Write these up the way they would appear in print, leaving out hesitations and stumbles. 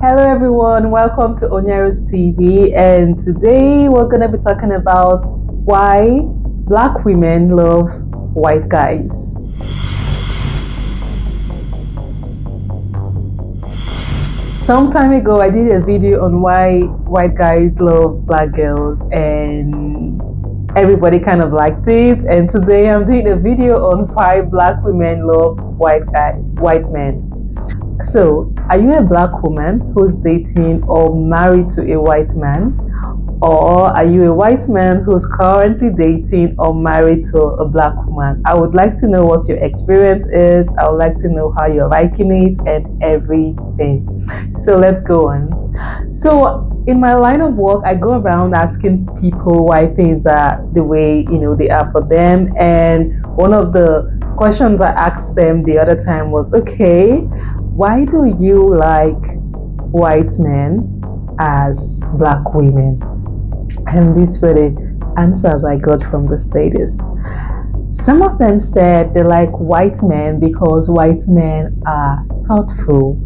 Hello everyone, welcome to Onyero's TV, and today we're going to be talking about why black women love white guys. Some time ago I did a video on why white guys love black girls and everybody kind of liked it, and today I'm doing a video on why black women love white guys, white men. So, are you a black woman who's dating or married to a white man? Or are you a white man who's currently dating or married to a black woman? I would like to know what your experience is. I would like to know how you're liking it and everything. So, let's go on. So, in my line of work, I go around asking people why things are the way they are for them. And one of the questions I asked them the other time was, okay, why do you like white men as black women? And these were the answers I got from the ladies. Some of them said they like white men because white men are thoughtful,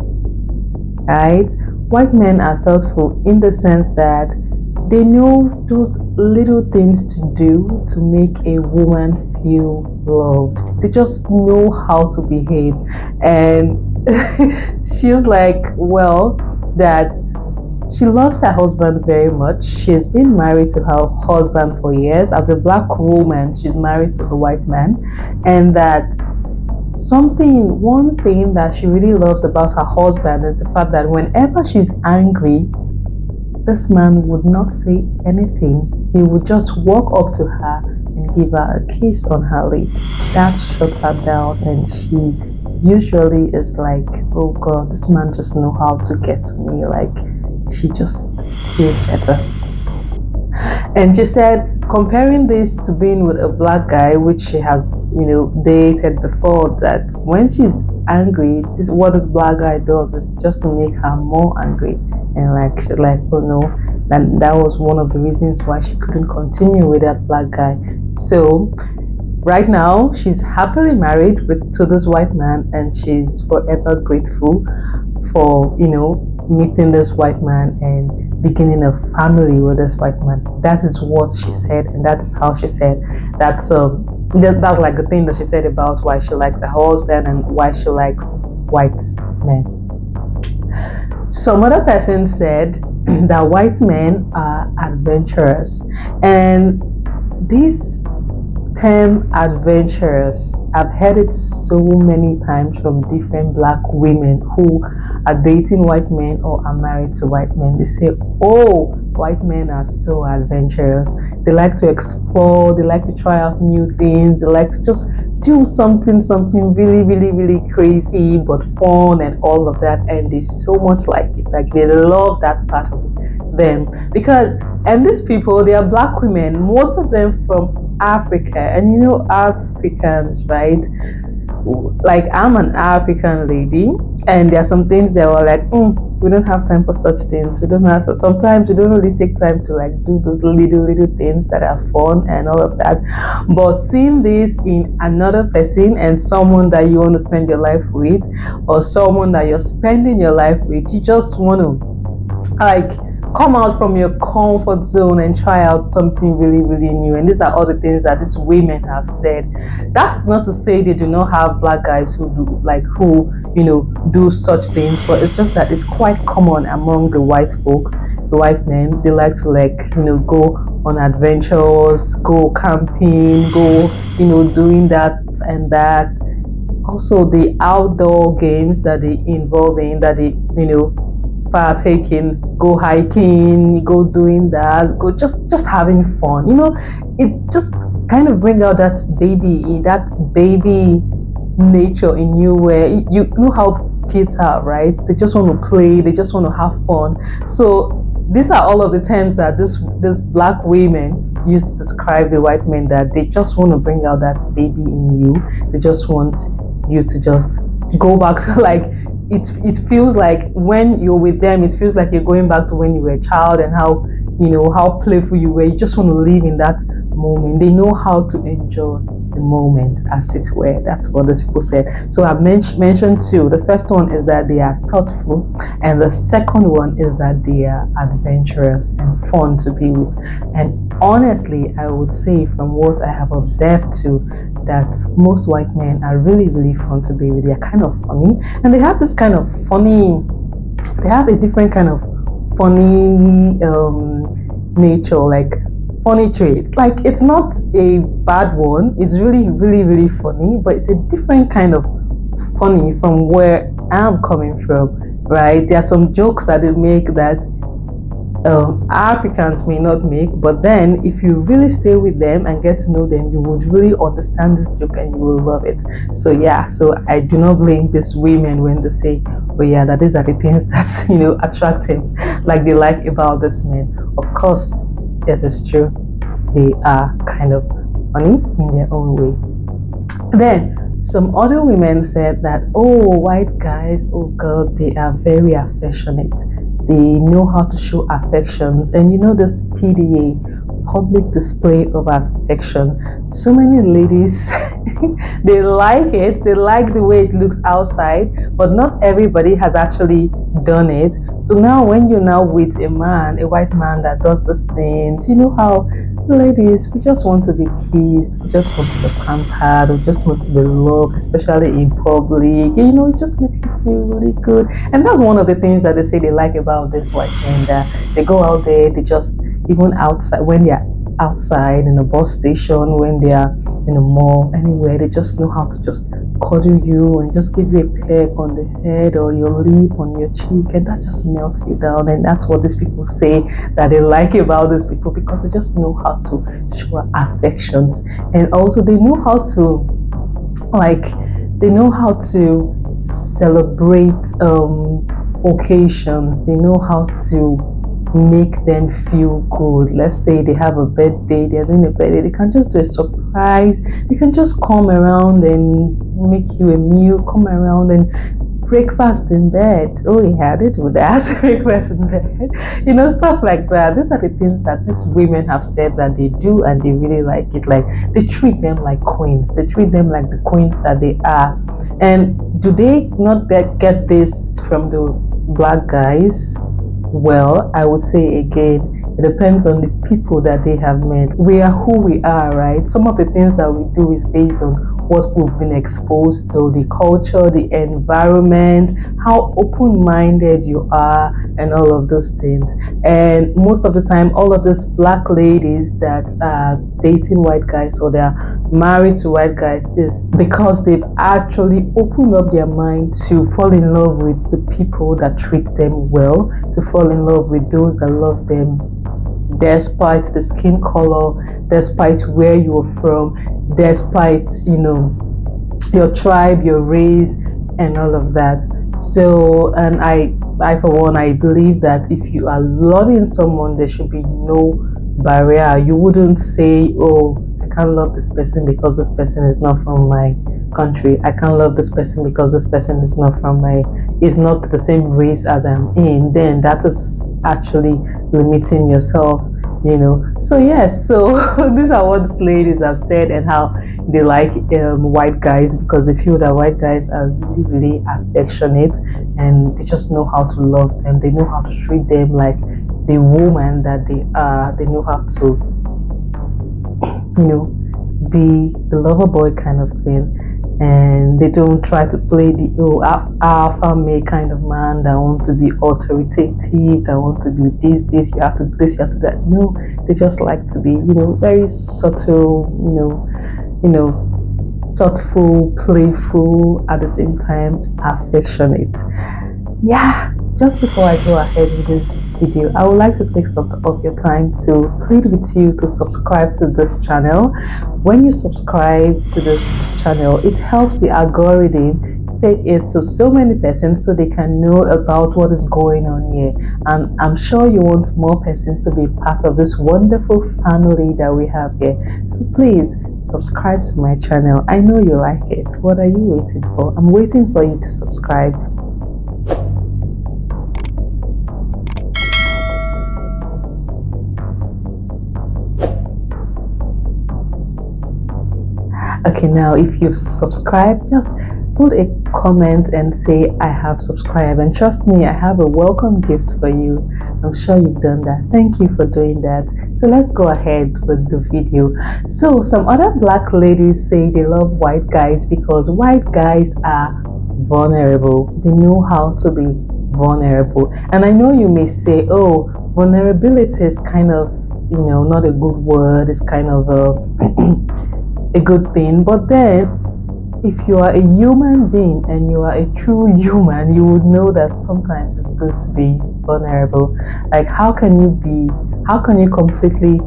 right? White men are thoughtful in the sense that they know those little things to do to make a woman feel loved. They just know how to behave. And she was like, well, that she loves her husband very much. She's been married to her husband for years. As a black woman, she's married to a white man. And that one thing that she really loves about her husband is the fact that whenever she's angry, this man would not say anything. He would just walk up to her and give her a kiss on her lip. That shuts her down, and she usually is like, oh God, this man just know how to get to me. Like, she just feels better. And she said, comparing this to being with a black guy, which she has, dated before, that when she's angry, what this black guy does is just to make her more angry. And like, she's like, oh no, that was one of the reasons why she couldn't continue with that black guy. So right now, she's happily married to this white man, and she's forever grateful for, meeting this white man and beginning a family with this white man. That is what she said, and that is how she said. That's like the thing that she said about why she likes her husband and why she likes white men. Some other person said that white men are adventurous, and this term adventurous, I've heard it so many times from different black women who are dating white men or are married to white men. They say, oh, white men are so adventurous. They like to explore, they like to try out new things, they like to just do something really, really, really crazy but fun and all of that, and they so much like it. Like, they love that part of them. And these people, they are black women, most of them from Africa, and Africans, right? Like, I'm an African lady, and there are some things that were like, we don't have time for such things. Sometimes we don't really take time to like do those little things that are fun and all of that. But seeing this in another person and someone that you want to spend your life with, or someone that you're spending your life with, you just want to like come out from your comfort zone and try out something really, really new. And these are all the things that these women have said. That's not to say they do not have black guys who do such things, but it's just that it's quite common among the white folks, the white men. They like to go on adventures, go camping, go doing that and that. Also, the outdoor games that they involve in, that they partaking, go hiking, go doing that, go just having fun. It just kind of bring out that baby nature in you, where you know how kids are, right? They just want to play, they just want to have fun. So these are all of the terms that this black women use to describe the white men, that they just want to bring out that baby in you. They just want you to just go back to like, it feels like when you're with them, it feels like you're going back to when you were a child, and how playful you were. You just want to live in that moment. They know how to enjoy the moment, as it were. That's what these people said. So I've mentioned two. The first one is that they are thoughtful, and the second one is that they are adventurous and fun to be with. And honestly, I would say from what I have observed too, that most white men are really, really fun to be with. They are kind of funny, and they have this kind of funny. They have a different kind of funny nature, like funny traits. Like it's not a bad one. It's really, really, really funny, but it's a different kind of funny from where I'm coming from. Right? There are some jokes that they make that Africans may not make, but then if you really stay with them and get to know them, you would really understand this joke and you will love it. So yeah, so I do not blame these women when they say, "Oh yeah, that these are the things that attract him, like they like about this man." Of course, it is true. They are kind of funny in their own way. Then some other women said that, oh, white guys, oh God, they are very affectionate. They know how to show affections. And this PDA, public display of affection. So many ladies, they like it. They like the way it looks outside, but not everybody has actually done it. So now when you're now with a man, a white man that does those things, you know how ladies, we just want to be kissed, we just want to be pampered, we just want to be loved, especially in public. It just makes you feel really good. And that's one of the things that they say they like about this white men, that they go out there, they just, even outside, when they're outside in a bus station, when they are in a mall, anywhere, they just know how to just cuddle you and just give you a peck on the head or your lip on your cheek, and that just melts you down. And that's what these people say that they like about these people, because they just know how to show affections, and also they know how to, like, they know how to celebrate occasions. They know how to make them feel good. Let's say they have a birthday, they're doing a birthday, they can just do a surprise. They can just come around and make you a meal, come around and breakfast in bed. Oh yeah, they do that. Breakfast in bed. Stuff like that. These are the things that these women have said that they do, and they really like it. Like, they treat them like queens. They treat them like the queens that they are. And do they not get this from the black guys? Well, I would say again, it depends on the people that they have met. We are who we are, right? Some of the things that we do is based on what we've been exposed to, the culture, the environment, how open-minded you are, and all of those things. And most of the time, all of these black ladies that are dating white guys or they're married to white guys is because they've actually opened up their mind to fall in love with the people that treat them well, to fall in love with those that love them despite the skin color, despite where you're from, despite your tribe, your race, and all of that. So, and I for one, I believe that if you are loving someone, there should be no barrier. You wouldn't say, oh, I can't love this person because this person is not from my country. I can't love this person because this person is not the same race as I'm in. Then that is actually limiting yourself. So yes, so these are what these ladies have said, and how they like white guys, because they feel that white guys are really, really affectionate, and they just know how to love them. They know how to treat them like the woman that they are. They know how to be the lover boy kind of thing. And they don't try to play the alpha male kind of man that want to be authoritative, that want to be this, you have to do this, you have to do that. No, they just like to be, very subtle, thoughtful, playful, at the same time affectionate. Yeah, just before I go ahead with this video, I would like to take some of your time to plead with you to subscribe to this channel. When you subscribe to this channel, it helps the algorithm take it to so many persons so they can know about what is going on here. And I'm sure you want more persons to be part of this wonderful family that we have here. So please subscribe to my channel. I know you like it. What are you waiting for? I'm waiting for you to subscribe. Okay, now if you've subscribed, just put a comment and say I have subscribed, and trust me, I have a welcome gift for you. I'm sure you've done that. Thank you for doing that. So let's go ahead with the video. So some other black ladies say they love white guys because white guys are vulnerable. They know how to be vulnerable. And I know you may say, oh, vulnerability is kind of, not a good word. It's kind of a good thing. But then, if you are a human being and you are a true human, you would know that sometimes it's good to be vulnerable. Like, how can you completely,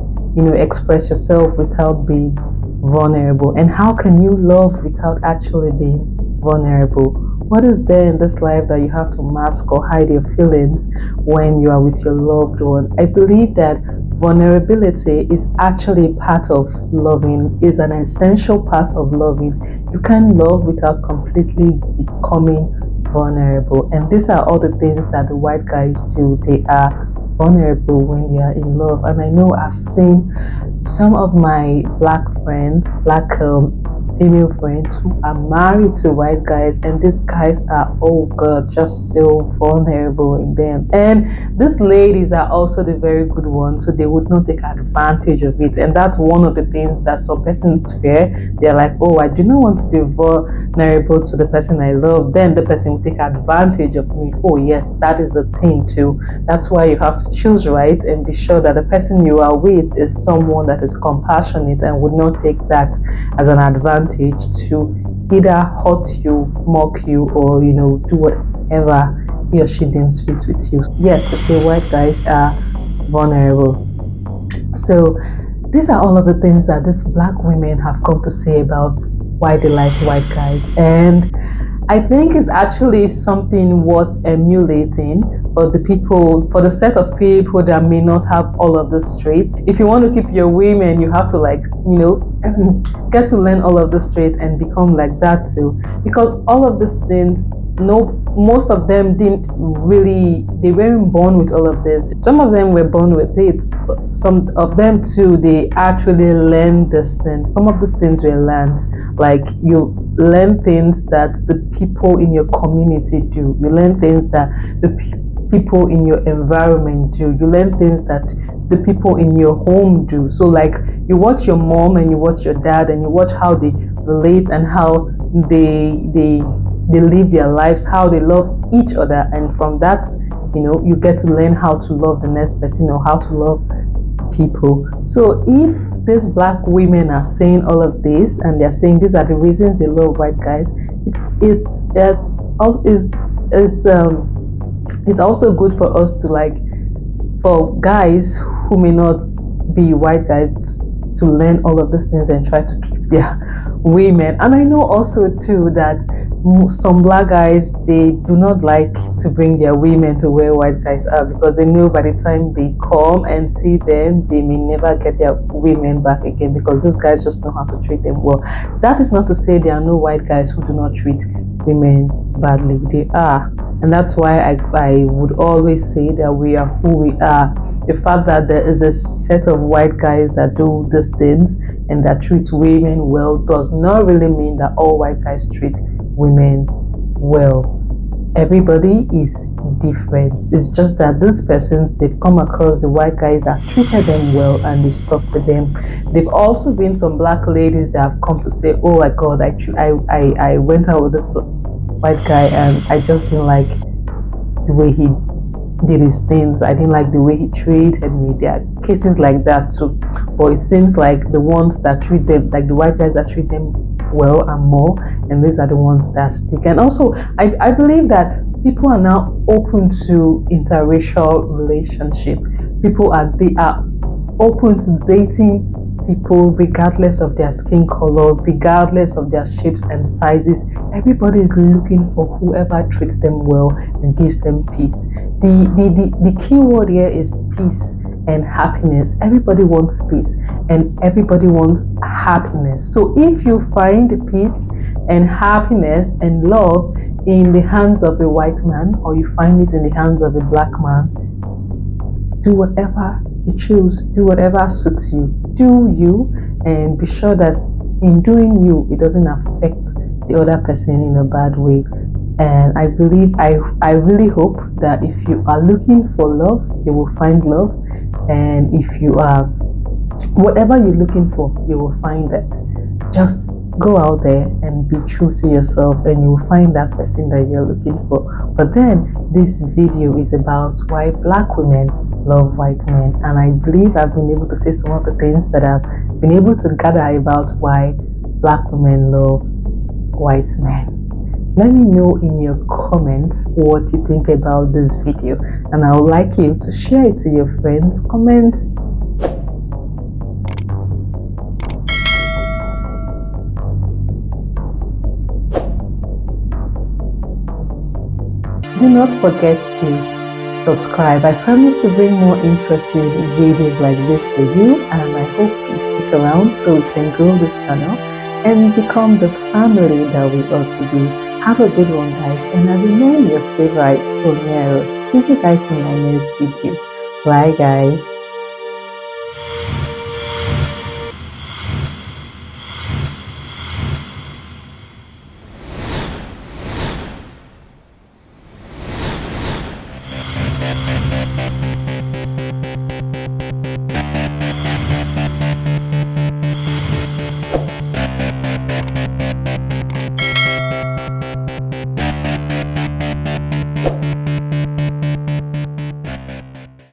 express yourself without being vulnerable? And how can you love without actually being vulnerable? What is there in this life that you have to mask or hide your feelings when you are with your loved one? I believe that vulnerability is actually part of loving, is an essential part of loving. You can't love without completely becoming vulnerable. And these are all the things that the white guys do. They are vulnerable when they are in love. And I know I've seen some of my black friends, black female friends who are married to white guys, and these guys are, oh god, just so vulnerable in them. And these ladies are also the very good ones, so they would not take advantage of it. And that's one of the things that some persons fear. They're like, oh, I do not want to be vulnerable to the person I love, then the person will take advantage of me. Oh yes, that is the thing too. That's why you have to choose right and be sure that the person you are with is someone that is compassionate and would not take that as an advantage to either hurt you, mock you, or do whatever he or she deems fit with you. Yes, they say white guys are vulnerable. So these are all of the things that these black women have come to say about why they like white guys. And I think it's actually something worth emulating for the set of people that may not have all of these traits. If you want to keep your women, you have to get to learn all of this traits and become like that too. Because all of these things, most of them they weren't born with all of this. Some of them were born with it, but some of them too, they actually learned these things. Some of these things were learned. Like, you learn things that the people in your community do. You learn things that the people in your environment do. You learn things that the people in your home do. So like, you watch your mom and you watch your dad and you watch how they relate and how they live their lives, how they love each other, and from that, you get to learn how to love the next person or how to love people. So if these black women are saying all of this and they're saying these are the reasons they love white guys, it's also good for us to, like, for guys who may not be white guys, to learn all of these things and try to keep their women. And I know also too that some black guys, they do not like to bring their women to where white guys are, because they know by the time they come and see them, they may never get their women back again, because these guys just know how to treat them well. That is not to say there are no white guys who do not treat women badly. They are. And that's why I would always say that we are who we are. The fact that there is a set of white guys that do these things and that treat women well does not really mean that all white guys treat women well. Everybody is different. It's just that these persons, they've come across the white guys that treated them well and they stuck with them. They've also been some black ladies that have come to say, oh my god, I went out with this white guy and I just didn't like the way he did his things. I didn't like the way he treated me. There are cases like that too, but it seems like the ones that treat them, like the white guys that treat them well and more, and these are the ones that stick. And also I believe that people are now open to interracial relationship. They are open to dating people regardless of their skin color, regardless of their shapes and sizes. Everybody is looking for whoever treats them well and gives them peace. The key word here is peace and happiness. Everybody wants peace and everybody wants happiness. So if you find peace and happiness and love in the hands of a white man, or you find it in the hands of a black man, do whatever you choose, do whatever suits you, do you, and be sure that in doing you, it doesn't affect the other person in a bad way. And I really hope that if you are looking for love, you will find love. And if you are, whatever you're looking for, you will find it. Just go out there and be true to yourself, and you will find that person that you're looking for. But then this video is about why black women love white men, and I believe I've been able to say some of the things that I've been able to gather about why black women love white men. Let me know in your comments what you think about this video, and I would like you to share it to your friends. Comment. Do not forget to subscribe. I promise to bring more interesting videos like this for you, and I hope you stick around so we can grow this channel and become the family that we ought to be. Have a good one, guys, and I remain your favorite Onyero. See you guys in my next video. Bye, guys.